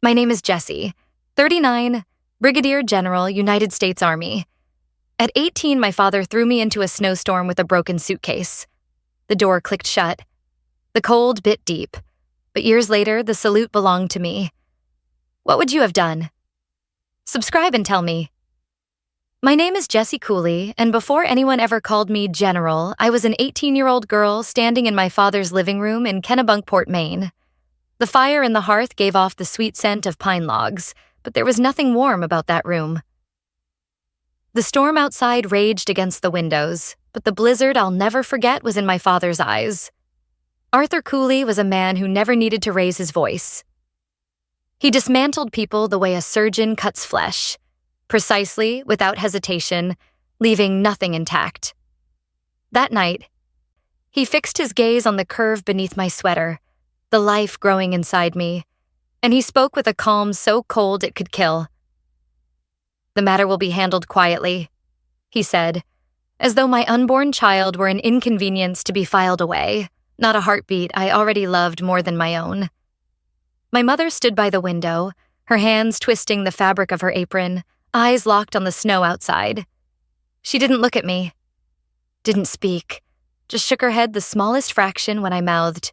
My name is Jessie, 39, Brigadier General, United States Army. At 18, my father threw me into a snowstorm with a broken suitcase. The door clicked shut. The cold bit deep, but years later, the salute belonged to me. What would you have done? Subscribe and tell me. My name is Jessie Cooley, and before anyone ever called me General, I was an 18-year-old girl standing in my father's living room in Kennebunkport, Maine. The fire in the hearth gave off the sweet scent of pine logs, but there was nothing warm about that room. The storm outside raged against the windows, but the blizzard I'll never forget was in my father's eyes. Arthur Cooley was a man who never needed to raise his voice. He dismantled people the way a surgeon cuts flesh, precisely, without hesitation, leaving nothing intact. That night, he fixed his gaze on the curve beneath my sweater, the life growing inside me, and he spoke with a calm so cold it could kill. "The matter will be handled quietly," he said, as though my unborn child were an inconvenience to be filed away, not a heartbeat I already loved more than my own. My mother stood by the window, her hands twisting the fabric of her apron, eyes locked on the snow outside. She didn't look at me, didn't speak, just shook her head the smallest fraction when I mouthed,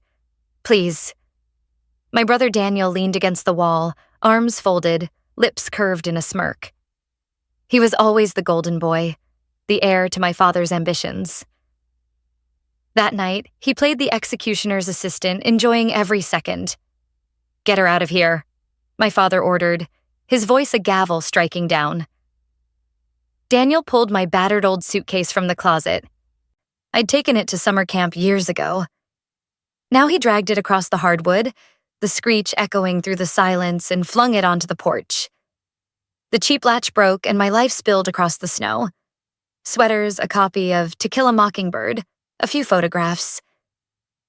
"Please." My brother Daniel leaned against the wall, arms folded, lips curved in a smirk. He was always the golden boy, the heir to my father's ambitions. That night, he played the executioner's assistant, enjoying every second. "Get her out of here," my father ordered, his voice a gavel striking down. Daniel pulled my battered old suitcase from the closet. I'd taken it to summer camp years ago. Now he dragged it across the hardwood, the screech echoing through the silence, and flung it onto the porch. The cheap latch broke and my life spilled across the snow. Sweaters, a copy of To Kill a Mockingbird, a few photographs.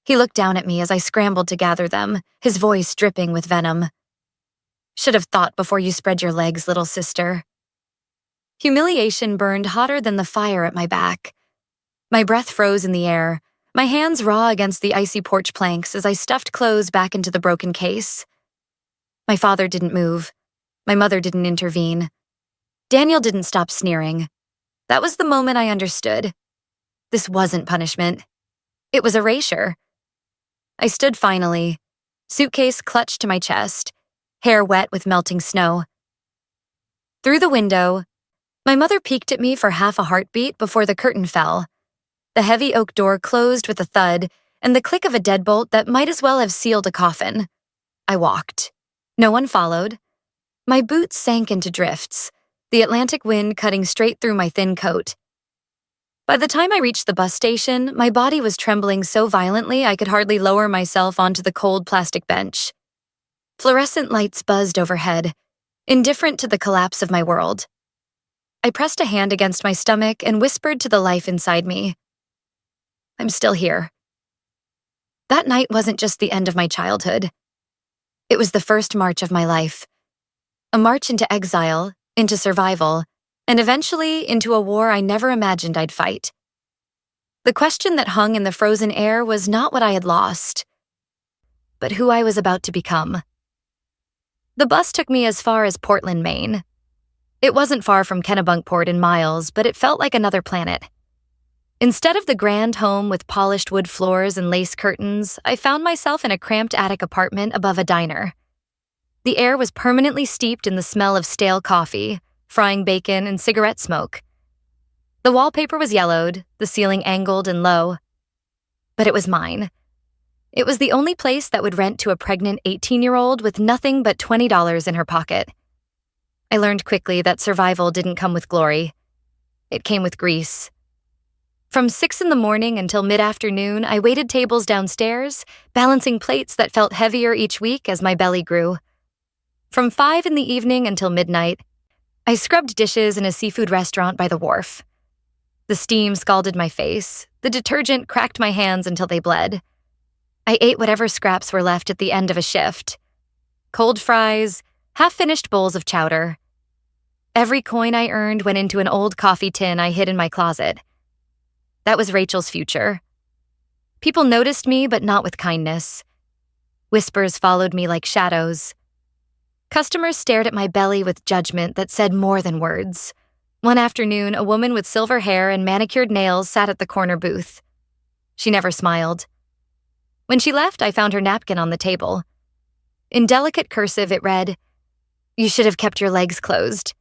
He looked down at me as I scrambled to gather them, his voice dripping with venom. "Should have thought before you spread your legs, little sister." Humiliation burned hotter than the fire at my back. My breath froze in the air, my hands raw against the icy porch planks as I stuffed clothes back into the broken case. My father didn't move. My mother didn't intervene. Daniel didn't stop sneering. That was the moment I understood. This wasn't punishment. It was erasure. I stood finally, suitcase clutched to my chest, hair wet with melting snow. Through the window, my mother peeked at me for half a heartbeat before the curtain fell. The heavy oak door closed with a thud and the click of a deadbolt that might as well have sealed a coffin. I walked. No one followed. My boots sank into drifts, the Atlantic wind cutting straight through my thin coat. By the time I reached the bus station, my body was trembling so violently I could hardly lower myself onto the cold plastic bench. Fluorescent lights buzzed overhead, indifferent to the collapse of my world. I pressed a hand against my stomach and whispered to the life inside me, "I'm still here." That night wasn't just the end of my childhood. It was the first march of my life. A march into exile, into survival, and eventually into a war I never imagined I'd fight. The question that hung in the frozen air was not what I had lost, but who I was about to become. The bus took me as far as Portland, Maine. It wasn't far from Kennebunkport in miles, but it felt like another planet. Instead of the grand home with polished wood floors and lace curtains, I found myself in a cramped attic apartment above a diner. The air was permanently steeped in the smell of stale coffee, frying bacon, and cigarette smoke. The wallpaper was yellowed, the ceiling angled and low. But it was mine. It was the only place that would rent to a pregnant 18-year-old with nothing but $20 in her pocket. I learned quickly that survival didn't come with glory. It came with grease. From 6 in the morning until mid-afternoon, I waited tables downstairs, balancing plates that felt heavier each week as my belly grew. From 5 in the evening until midnight, I scrubbed dishes in a seafood restaurant by the wharf. The steam scalded my face, the detergent cracked my hands until they bled. I ate whatever scraps were left at the end of a shift. Cold fries, half-finished bowls of chowder. Every coin I earned went into an old coffee tin I hid in my closet. That was Rachel's future. People noticed me, but not with kindness. Whispers followed me like shadows. Customers stared at my belly with judgment that said more than words. One afternoon, a woman with silver hair and manicured nails sat at the corner booth. She never smiled. When she left, I found her napkin on the table. In delicate cursive, it read, "You should have kept your legs closed."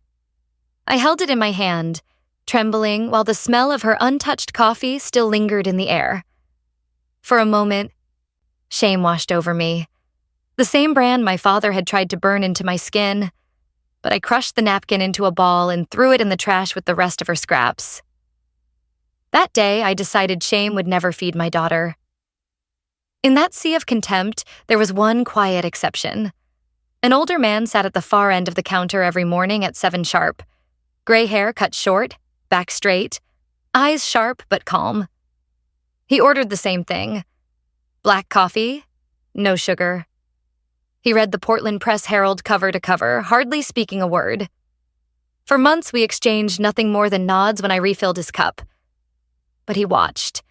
I held it in my hand, trembling while the smell of her untouched coffee still lingered in the air. For a moment, shame washed over me. The same brand my father had tried to burn into my skin, but I crushed the napkin into a ball and threw it in the trash with the rest of her scraps. That day, I decided shame would never feed my daughter. In that sea of contempt, there was one quiet exception. An older man sat at the far end of the counter every morning at 7 sharp. Gray hair cut short, back straight, eyes sharp but calm. He ordered the same thing. Black coffee, no sugar. He read the Portland Press-Herald cover to cover, hardly speaking a word. For months, we exchanged nothing more than nods when I refilled his cup. But he watched.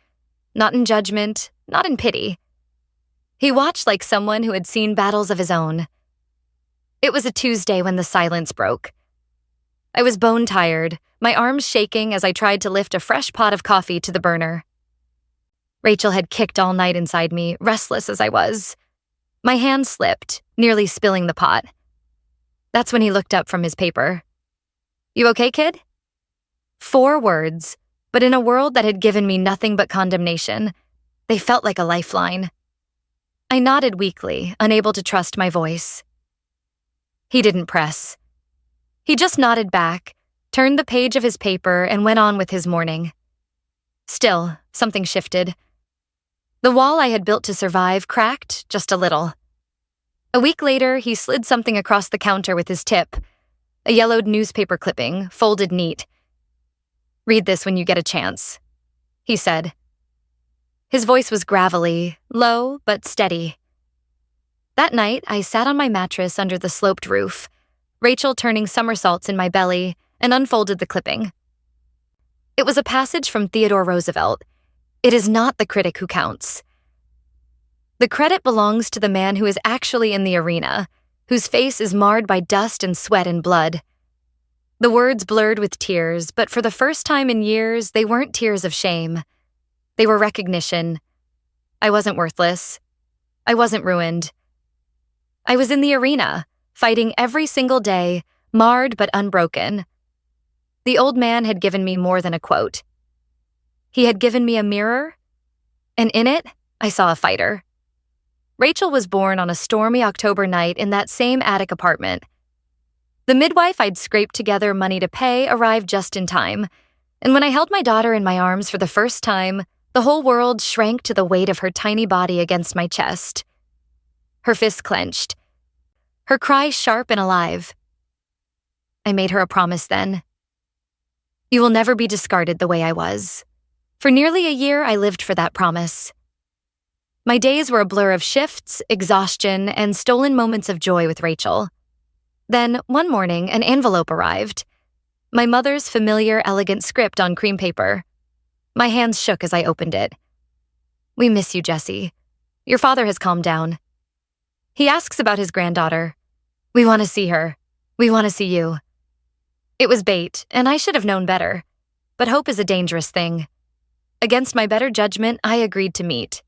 Not in judgment, not in pity. He watched like someone who had seen battles of his own. It was a Tuesday when the silence broke. I was bone-tired, my arms shaking as I tried to lift a fresh pot of coffee to the burner. Rachel had kicked all night inside me, restless as I was. My hand slipped, nearly spilling the pot. That's when he looked up from his paper. "You okay, kid?" 4 words, but in a world that had given me nothing but condemnation, they felt like a lifeline. I nodded weakly, unable to trust my voice. He didn't press. He just nodded back, turned the page of his paper, and went on with his morning. Still, something shifted. The wall I had built to survive cracked just a little. A week later, he slid something across the counter with his tip, a yellowed newspaper clipping, folded neat. "Read this when you get a chance," he said. His voice was gravelly, low but steady. That night, I sat on my mattress under the sloped roof, Rachel turning somersaults in my belly, and unfolded the clipping. It was a passage from Theodore Roosevelt. "It is not the critic who counts." The credit belongs to the man who is actually in the arena, whose face is marred by dust and sweat and blood. The words blurred with tears, but for the first time in years, they weren't tears of shame. They were recognition. I wasn't worthless. I wasn't ruined. I was in the arena, fighting every single day, marred but unbroken. The old man had given me more than a quote. He had given me a mirror, and in it, I saw a fighter. Rachel was born on a stormy October night in that same attic apartment. The midwife I'd scraped together money to pay arrived just in time, and when I held my daughter in my arms for the first time, the whole world shrank to the weight of her tiny body against my chest. Her fist clenched, her cry sharp and alive. I made her a promise then. "You will never be discarded the way I was." For nearly a year, I lived for that promise. My days were a blur of shifts, exhaustion, and stolen moments of joy with Rachel. Then, one morning, an envelope arrived. My mother's familiar, elegant script on cream paper. My hands shook as I opened it. "We miss you, Jessie. Your father has calmed down. He asks about his granddaughter. We want to see her. We want to see you." It was bait, and I should have known better. But hope is a dangerous thing. Against my better judgment, I agreed to meet.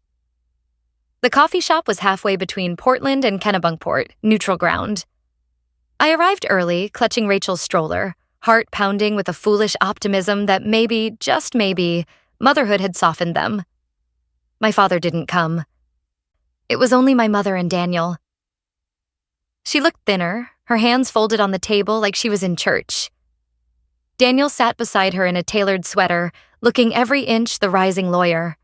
The coffee shop was halfway between Portland and Kennebunkport, neutral ground. I arrived early, clutching Rachel's stroller, heart pounding with a foolish optimism that maybe, just maybe, motherhood had softened them. My father didn't come. It was only my mother and Daniel. She looked thinner, her hands folded on the table like she was in church. Daniel sat beside her in a tailored sweater, looking every inch the rising lawyer.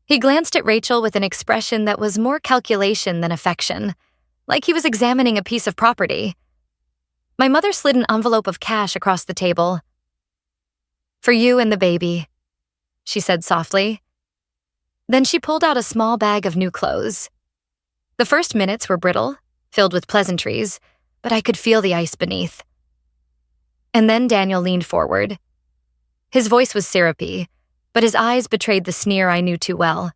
He glanced at Rachel with an expression that was more calculation than affection, like he was examining a piece of property. My mother slid an envelope of cash across the table. "For you and the baby," she said softly. Then she pulled out a small bag of new clothes. The first minutes were brittle, filled with pleasantries, but I could feel the ice beneath. And then Daniel leaned forward. His voice was syrupy, but his eyes betrayed the sneer I knew too well.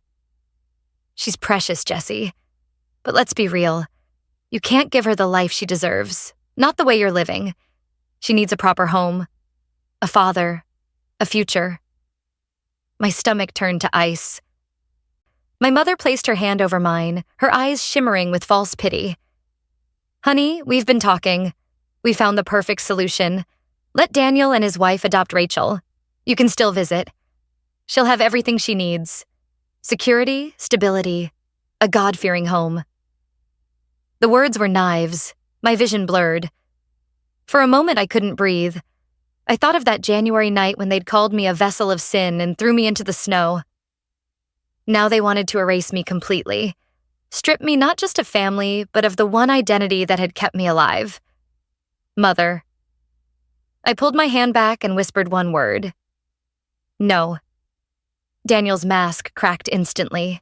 "She's precious, Jessie. But let's be real. You can't give her the life she deserves, not the way you're living. She needs a proper home, a father, a future. My stomach turned to ice. My mother placed her hand over mine, her eyes shimmering with false pity. Honey, we've been talking. We found the perfect solution. Let Daniel and his wife adopt Rachel. You can still visit. She'll have everything she needs. Security, stability, a God-fearing home. The words were knives, my vision blurred. For a moment I couldn't breathe. I thought of that January night when they'd called me a vessel of sin and threw me into the snow. Now they wanted to erase me completely, strip me not just of family, but of the one identity that had kept me alive. Mother. I pulled my hand back and whispered one word. No. Daniel's mask cracked instantly.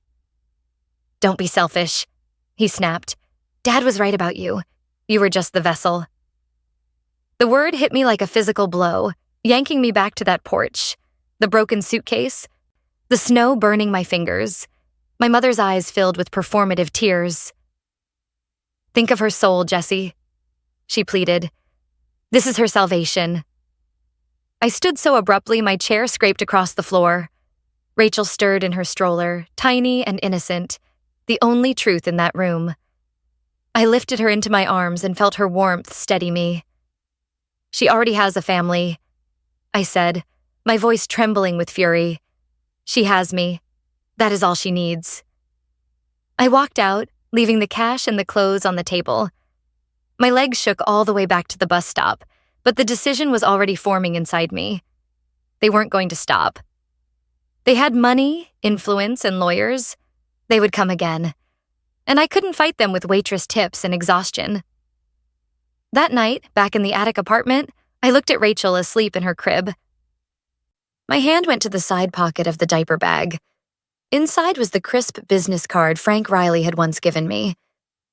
Don't be selfish, he snapped. Dad was right about you. You were just the vessel. The word hit me like a physical blow, yanking me back to that porch, the broken suitcase, the snow burning my fingers, my mother's eyes filled with performative tears. Think of her soul, Jessie, she pleaded. This is her salvation. I stood so abruptly my chair scraped across the floor. Rachel stirred in her stroller, tiny and innocent, the only truth in that room. I lifted her into my arms and felt her warmth steady me. She already has a family, I said, my voice trembling with fury. She has me. That is all she needs. I walked out, leaving the cash and the clothes on the table. My legs shook all the way back to the bus stop, but the decision was already forming inside me. They weren't going to stop. They had money, influence, and lawyers. They would come again. And I couldn't fight them with waitress tips and exhaustion. That night, back in the attic apartment, I looked at Rachel asleep in her crib. My hand went to the side pocket of the diaper bag. Inside was the crisp business card Frank Riley had once given me.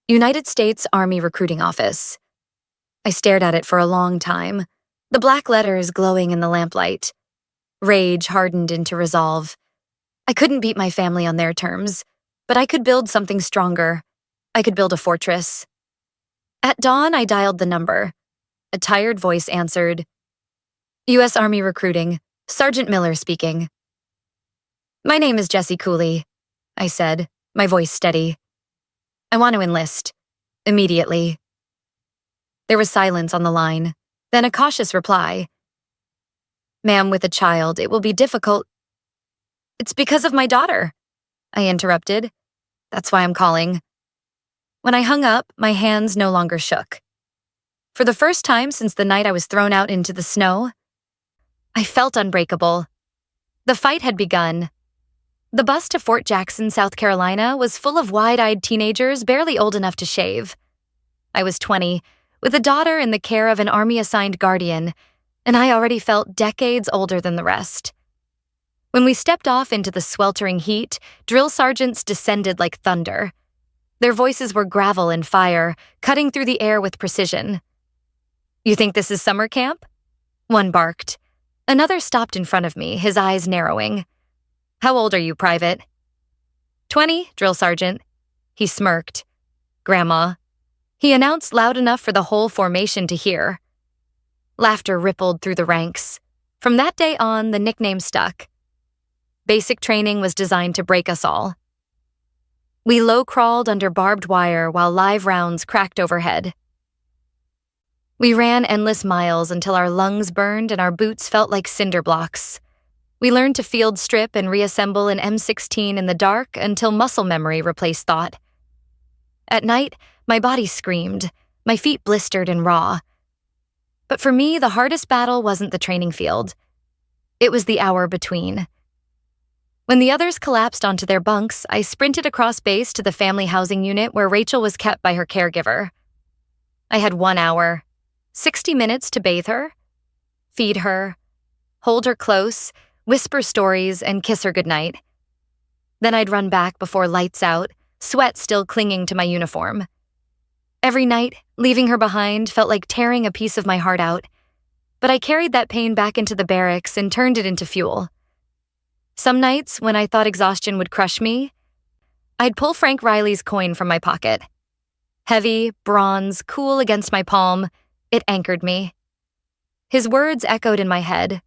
United States Army Recruiting Office. I stared at it for a long time, the black letters glowing in the lamplight. Rage hardened into resolve. I couldn't beat my family on their terms, but I could build something stronger. I could build a fortress. At dawn, I dialed the number. A tired voice answered. U.S. Army Recruiting, Sergeant Miller speaking. My name is Jessie Cooley, I said, my voice steady. I want to enlist. Immediately. There was silence on the line, then a cautious reply. Ma'am, with a child, it will be difficult. It's because of my daughter, I interrupted. That's why I'm calling. When I hung up, my hands no longer shook. For the first time since the night I was thrown out into the snow, I felt unbreakable. The fight had begun. The bus to Fort Jackson, South Carolina, was full of wide-eyed teenagers barely old enough to shave. I was 20, with a daughter in the care of an Army-assigned guardian, and I already felt decades older than the rest. When we stepped off into the sweltering heat, drill sergeants descended like thunder. Their voices were gravel and fire, cutting through the air with precision. You think this is summer camp? One barked. Another stopped in front of me, his eyes narrowing. How old are you, Private? 20, drill sergeant. He smirked. Grandma. He announced loud enough for the whole formation to hear. Laughter rippled through the ranks. From that day on, the nickname stuck. Basic training was designed to break us all. We low-crawled under barbed wire while live rounds cracked overhead. We ran endless miles until our lungs burned and our boots felt like cinder blocks. We learned to field strip and reassemble an M16 in the dark until muscle memory replaced thought. At night, my body screamed, my feet blistered and raw. But for me, the hardest battle wasn't the training field. It was the hour between. When the others collapsed onto their bunks, I sprinted across base to the family housing unit where Rachel was kept by her caregiver. I had 1 hour, 60 minutes to bathe her, feed her, hold her close, whisper stories, and kiss her goodnight. Then I'd run back before lights out, sweat still clinging to my uniform. Every night, leaving her behind felt like tearing a piece of my heart out, but I carried that pain back into the barracks and turned it into fuel. Some nights, when I thought exhaustion would crush me, I'd pull Frank Riley's coin from my pocket. Heavy, bronze, cool against my palm, it anchored me. His words echoed in my head.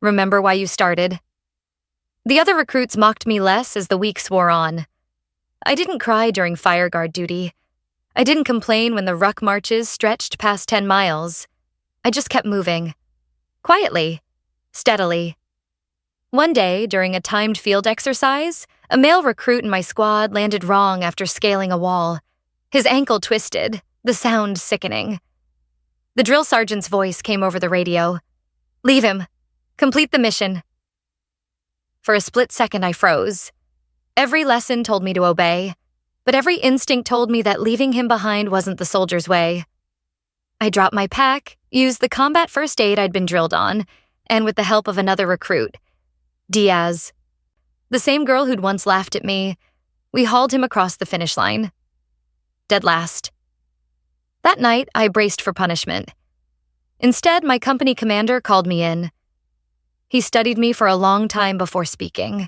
Remember why you started? The other recruits mocked me less as the weeks wore on. I didn't cry during fire guard duty. I didn't complain when the ruck marches stretched past 10 miles. I just kept moving. Quietly. Steadily. One day, during a timed field exercise, a male recruit in my squad landed wrong after scaling a wall. His ankle twisted, the sound sickening. The drill sergeant's voice came over the radio. "Leave him. Complete the mission." For a split second, I froze. Every lesson told me to obey, but every instinct told me that leaving him behind wasn't the soldier's way. I dropped my pack, used the combat first aid I'd been drilled on, and with the help of another recruit, Diaz, the same girl who'd once laughed at me, we hauled him across the finish line. Dead last. That night, I braced for punishment. Instead, my company commander called me in. He studied me for a long time before speaking.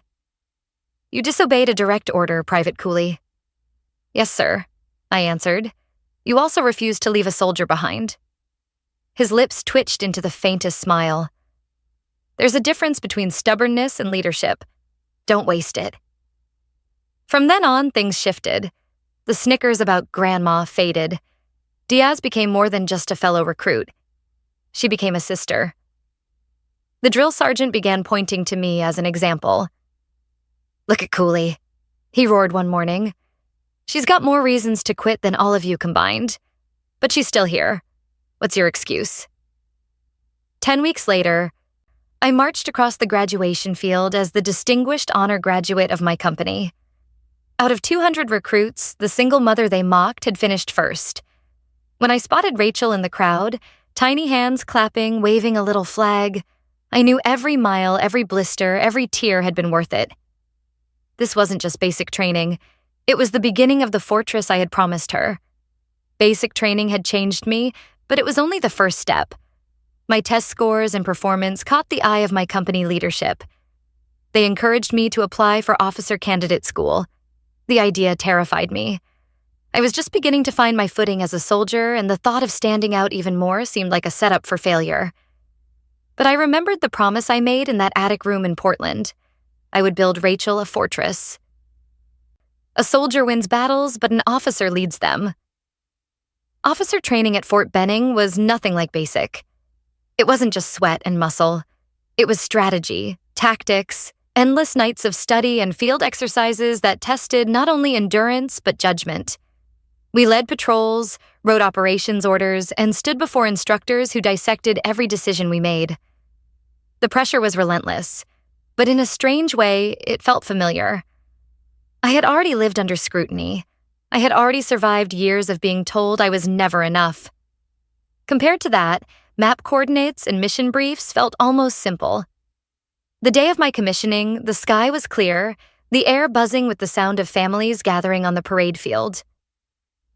"You disobeyed a direct order, Private Cooley." "Yes, sir," I answered. "You also refused to leave a soldier behind." His lips twitched into the faintest smile. "There's a difference between stubbornness and leadership. Don't waste it." From then on, things shifted. The snickers about grandma faded. Diaz became more than just a fellow recruit. She became a sister. The drill sergeant began pointing to me as an example. "Look at Cooley," he roared one morning. "She's got more reasons to quit than all of you combined. But she's still here. What's your excuse?" 10 weeks later, I marched across the graduation field as the distinguished honor graduate of my company. Out of 200 recruits, the single mother they mocked had finished first. When I spotted Rachel in the crowd, tiny hands clapping, waving a little flag, I knew every mile, every blister, every tear had been worth it. This wasn't just basic training. It was the beginning of the fortress I had promised her. Basic training had changed me, but it was only the first step. My test scores and performance caught the eye of my company leadership. They encouraged me to apply for officer candidate school. The idea terrified me. I was just beginning to find my footing as a soldier, and the thought of standing out even more seemed like a setup for failure. But I remembered the promise I made in that attic room in Portland. I would build Rachel a fortress. A soldier wins battles, but an officer leads them. Officer training at Fort Benning was nothing like basic. It wasn't just sweat and muscle. It was strategy, tactics, endless nights of study and field exercises that tested not only endurance but judgment. We led patrols, wrote operations orders, and stood before instructors who dissected every decision we made. The pressure was relentless, but in a strange way, it felt familiar. I had already lived under scrutiny. I had already survived years of being told I was never enough. Compared to that, map coordinates and mission briefs felt almost simple. The day of my commissioning, the sky was clear, the air buzzing with the sound of families gathering on the parade field.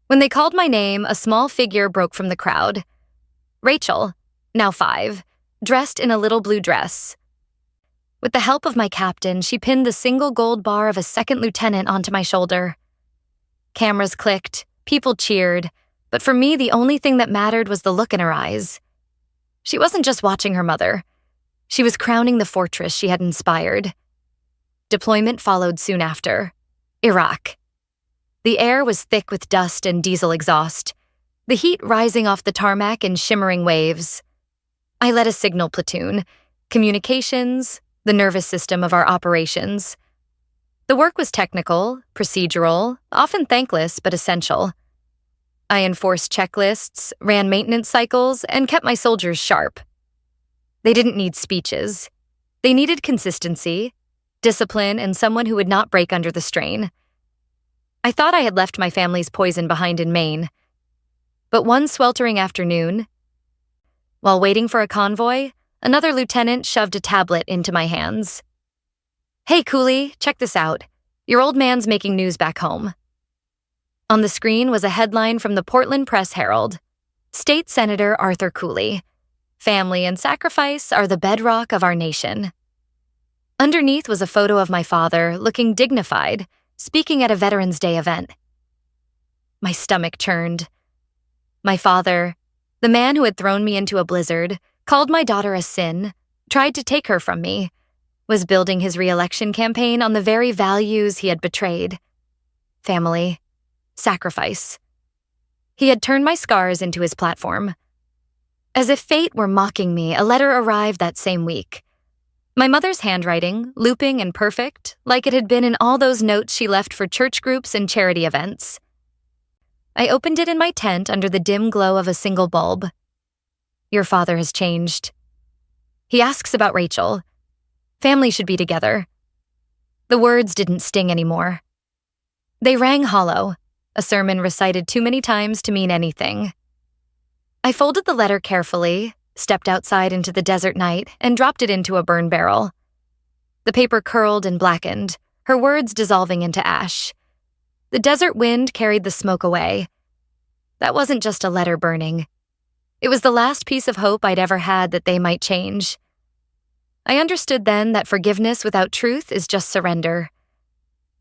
When they called my name, a small figure broke from the crowd. Rachel, now 5, dressed in a little blue dress. With the help of my captain, she pinned the single gold bar of a second lieutenant onto my shoulder. Cameras clicked, people cheered, but for me, the only thing that mattered was the look in her eyes. She wasn't just watching her mother. She was crowning the fortress she had inspired. Deployment followed soon after. Iraq. The air was thick with dust and diesel exhaust, the heat rising off the tarmac in shimmering waves. I led a signal platoon, communications, the nervous system of our operations. The work was technical, procedural, often thankless but essential. I enforced checklists, ran maintenance cycles, and kept my soldiers sharp. They didn't need speeches. They needed consistency, discipline, and someone who would not break under the strain. I thought I had left my family's poison behind in Maine. But one sweltering afternoon, while waiting for a convoy, another lieutenant shoved a tablet into my hands. "Hey, Cooley, check this out. Your old man's making news back home." On the screen was a headline from the Portland Press-Herald. State Senator Arthur Cooley. Family and sacrifice are the bedrock of our nation. Underneath was a photo of my father, looking dignified, speaking at a Veterans Day event. My stomach churned. My father, the man who had thrown me into a blizzard, called my daughter a sin, tried to take her from me, was building his re-election campaign on the very values he had betrayed. Family. Sacrifice. He had turned my scars into his platform. As if fate were mocking me, a letter arrived that same week. My mother's handwriting, looping and perfect, like it had been in all those notes she left for church groups and charity events. I opened it in my tent under the dim glow of a single bulb. Your father has changed. He asks about Rachel. Family should be together. The words didn't sting anymore. They rang hollow, a sermon recited too many times to mean anything. I folded the letter carefully, stepped outside into the desert night, and dropped it into a burn barrel. The paper curled and blackened, her words dissolving into ash. The desert wind carried the smoke away. That wasn't just a letter burning. It was the last piece of hope I'd ever had that they might change. I understood then that forgiveness without truth is just surrender.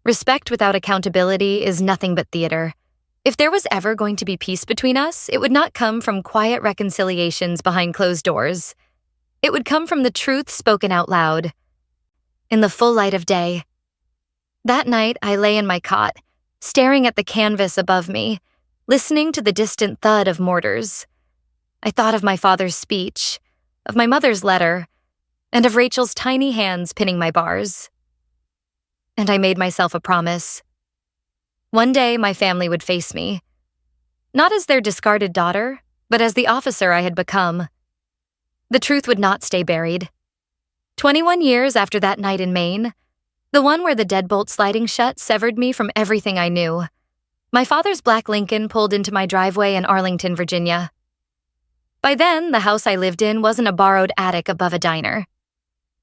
Respect without accountability is nothing but theater. If there was ever going to be peace between us, it would not come from quiet reconciliations behind closed doors. It would come from the truth spoken out loud, in the full light of day. That night, I lay in my cot, staring at the canvas above me, listening to the distant thud of mortars. I thought of my father's speech, of my mother's letter, and of Rachel's tiny hands pinning my bars. And I made myself a promise. One day, my family would face me. Not as their discarded daughter, but as the officer I had become. The truth would not stay buried. 21 years after that night in Maine, the one where the deadbolt sliding shut severed me from everything I knew, my father's black Lincoln pulled into my driveway in Arlington, Virginia. By then, the house I lived in wasn't a borrowed attic above a diner.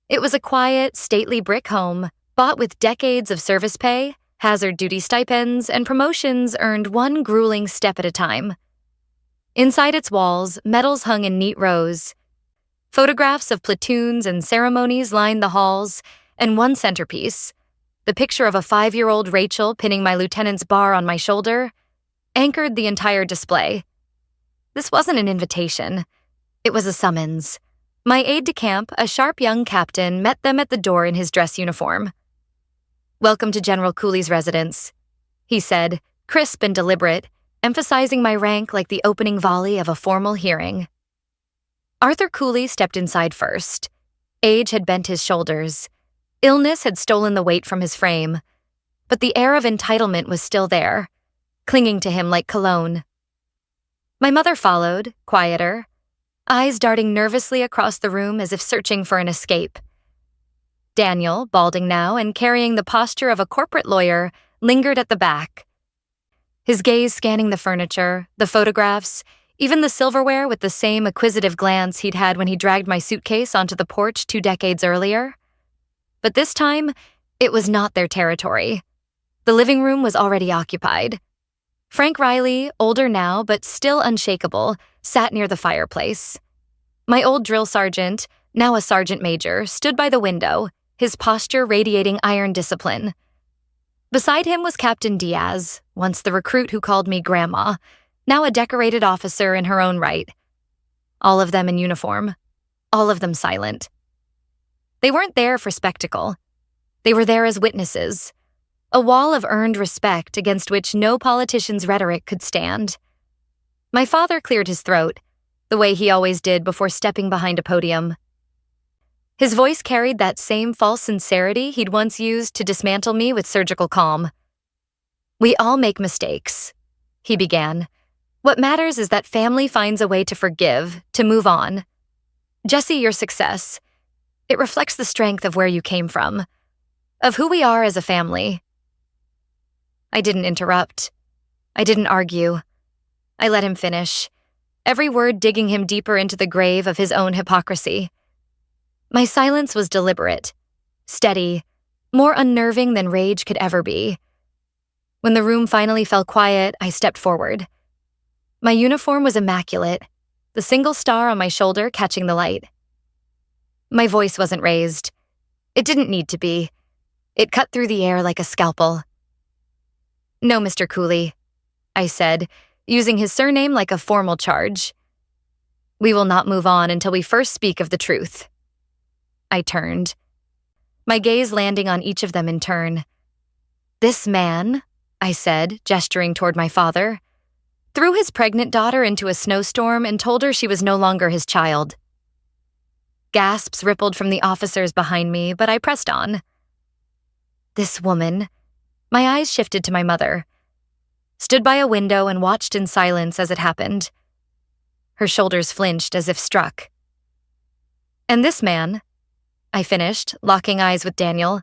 It was a quiet, stately brick home, bought with decades of service pay, hazard duty stipends, and promotions earned one grueling step at a time. Inside its walls, medals hung in neat rows. Photographs of platoons and ceremonies lined the halls, and one centerpiece, the picture of a 5-year-old Rachel pinning my lieutenant's bar on my shoulder, anchored the entire display. This wasn't an invitation. It was a summons. My aide-de-camp, a sharp young captain, met them at the door in his dress uniform. "Welcome to General Cooley's residence," he said, crisp and deliberate, emphasizing my rank like the opening volley of a formal hearing. Arthur Cooley stepped inside first. Age had bent his shoulders. Illness had stolen the weight from his frame, but the air of entitlement was still there, clinging to him like cologne. My mother followed, quieter, eyes darting nervously across the room as if searching for an escape. Daniel, balding now and carrying the posture of a corporate lawyer, lingered at the back. His gaze scanning the furniture, the photographs, even the silverware with the same acquisitive glance he'd had when he dragged my suitcase onto the porch 2 decades earlier. But this time, it was not their territory. The living room was already occupied. Frank Riley, older now but still unshakable, sat near the fireplace. My old drill sergeant, now a sergeant major, stood by the window, his posture radiating iron discipline. Beside him was Captain Diaz, once the recruit who called me Grandma, now a decorated officer in her own right. All of them in uniform, all of them silent. They weren't there for spectacle. They were there as witnesses, a wall of earned respect against which no politician's rhetoric could stand. My father cleared his throat, the way he always did before stepping behind a podium. His voice carried that same false sincerity he'd once used to dismantle me with surgical calm. "We all make mistakes," he began. "What matters is that family finds a way to forgive, to move on. Jessie, your success, it reflects the strength of where you came from, of who we are as a family." I didn't interrupt. I didn't argue. I let him finish, every word digging him deeper into the grave of his own hypocrisy. My silence was deliberate, steady, more unnerving than rage could ever be. When the room finally fell quiet, I stepped forward. My uniform was immaculate, the single star on my shoulder catching the light. My voice wasn't raised. It didn't need to be. It cut through the air like a scalpel. "No, Mr. Cooley. I said, using his surname like a formal charge. "We will not move on until we first speak of the truth." I turned, my gaze landing on each of them in turn. "This man," I said, gesturing toward my father, "threw his pregnant daughter into a snowstorm and told her she was no longer his child." Gasps rippled from the officers behind me, but I pressed on. "This woman," my eyes shifted to my mother, stood by a window and watched in silence as it happened. Her shoulders flinched as if struck. "And this man," I finished, locking eyes with Daniel,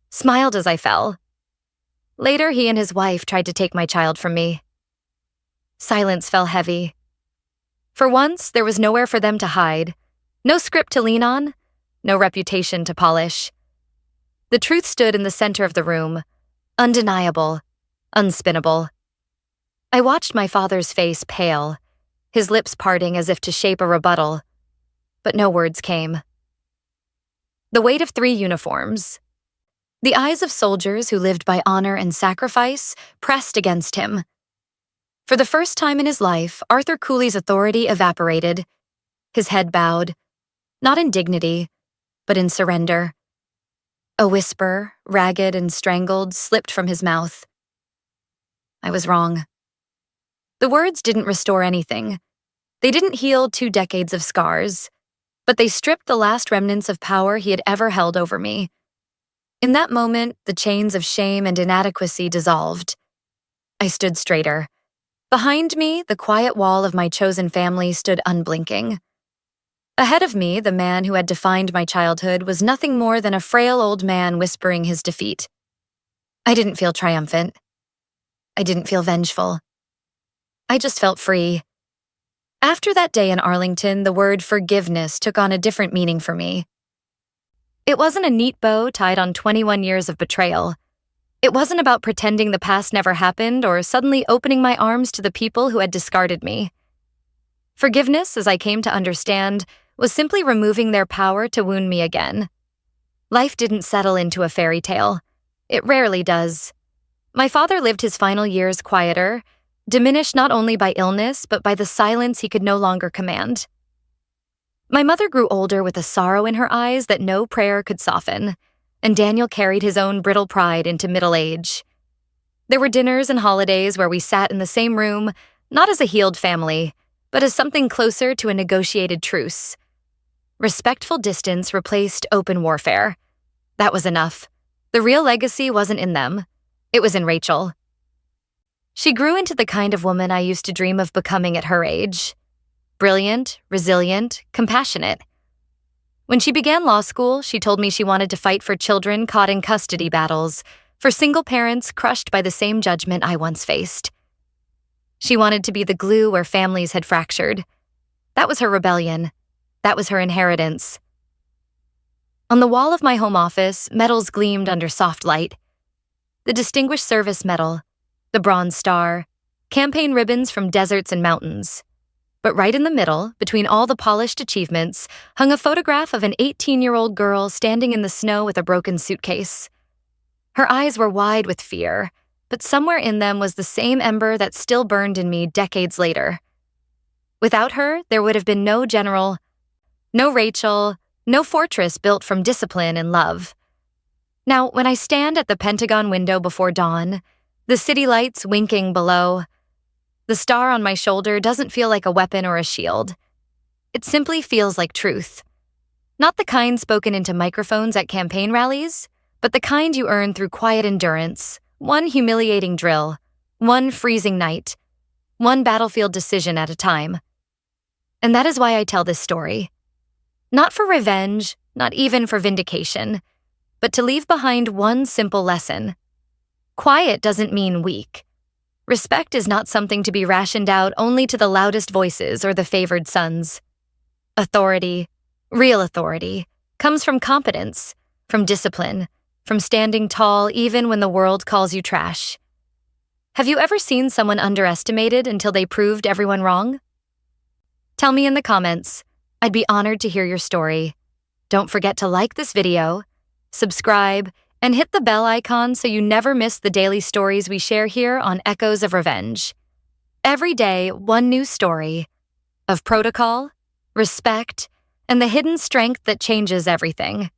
smiled as I fell. "Later, he and his wife tried to take my child from me." Silence fell heavy. For once, there was nowhere for them to hide, no script to lean on, no reputation to polish. The truth stood in the center of the room, undeniable, unspinnable. I watched my father's face pale, his lips parting as if to shape a rebuttal, but no words came. The weight of 3 uniforms. The eyes of soldiers who lived by honor and sacrifice pressed against him. For the first time in his life, Arthur Cooley's authority evaporated. His head bowed, not in dignity, but in surrender. A whisper, ragged and strangled, slipped from his mouth. I was wrong. The words didn't restore anything. They didn't heal 2 decades of scars, but they stripped the last remnants of power he had ever held over me. In that moment, the chains of shame and inadequacy dissolved. I stood straighter. Behind me, the quiet wall of my chosen family stood unblinking. Ahead of me, the man who had defined my childhood was nothing more than a frail old man whispering his defeat. I didn't feel triumphant. I didn't feel vengeful. I just felt free. After that day in Arlington, the word forgiveness took on a different meaning for me. It wasn't a neat bow tied on 21 years of betrayal. It wasn't about pretending the past never happened or suddenly opening my arms to the people who had discarded me. Forgiveness, as I came to understand, was simply removing their power to wound me again. Life didn't settle into a fairy tale. It rarely does. My father lived his final years quieter, diminished not only by illness, but by the silence he could no longer command. My mother grew older with a sorrow in her eyes that no prayer could soften, and Daniel carried his own brittle pride into middle age. There were dinners and holidays where we sat in the same room, not as a healed family, but as something closer to a negotiated truce. Respectful distance replaced open warfare. That was enough. The real legacy wasn't in them. It was in Rachel. She grew into the kind of woman I used to dream of becoming at her age. Brilliant, resilient, compassionate. When she began law school, she told me she wanted to fight for children caught in custody battles, for single parents crushed by the same judgment I once faced. She wanted to be the glue where families had fractured. That was her rebellion. That was her inheritance. On the wall of my home office, medals gleamed under soft light. The Distinguished Service Medal, the Bronze Star, campaign ribbons from deserts and mountains. But right in the middle, between all the polished achievements, hung a photograph of an 18-year-old girl standing in the snow with a broken suitcase. Her eyes were wide with fear, but somewhere in them was the same ember that still burned in me decades later. Without her, there would have been no general, no Rachel, no fortress built from discipline and love. Now, when I stand at the Pentagon window before dawn, the city lights winking below, the star on my shoulder doesn't feel like a weapon or a shield. It simply feels like truth. Not the kind spoken into microphones at campaign rallies, but the kind you earn through quiet endurance, one humiliating drill, one freezing night, one battlefield decision at a time. And that is why I tell this story. Not for revenge, not even for vindication, but to leave behind one simple lesson. Quiet doesn't mean weak. Respect is not something to be rationed out only to the loudest voices or the favored sons. Authority, real authority, comes from competence, from discipline, from standing tall even when the world calls you trash. Have you ever seen someone underestimated until they proved everyone wrong? Tell me in the comments. I'd be honored to hear your story. Don't forget to like this video, subscribe, and hit the bell icon so you never miss the daily stories we share here on Echoes of Revenge. Every day, one new story of protocol, respect, and the hidden strength that changes everything.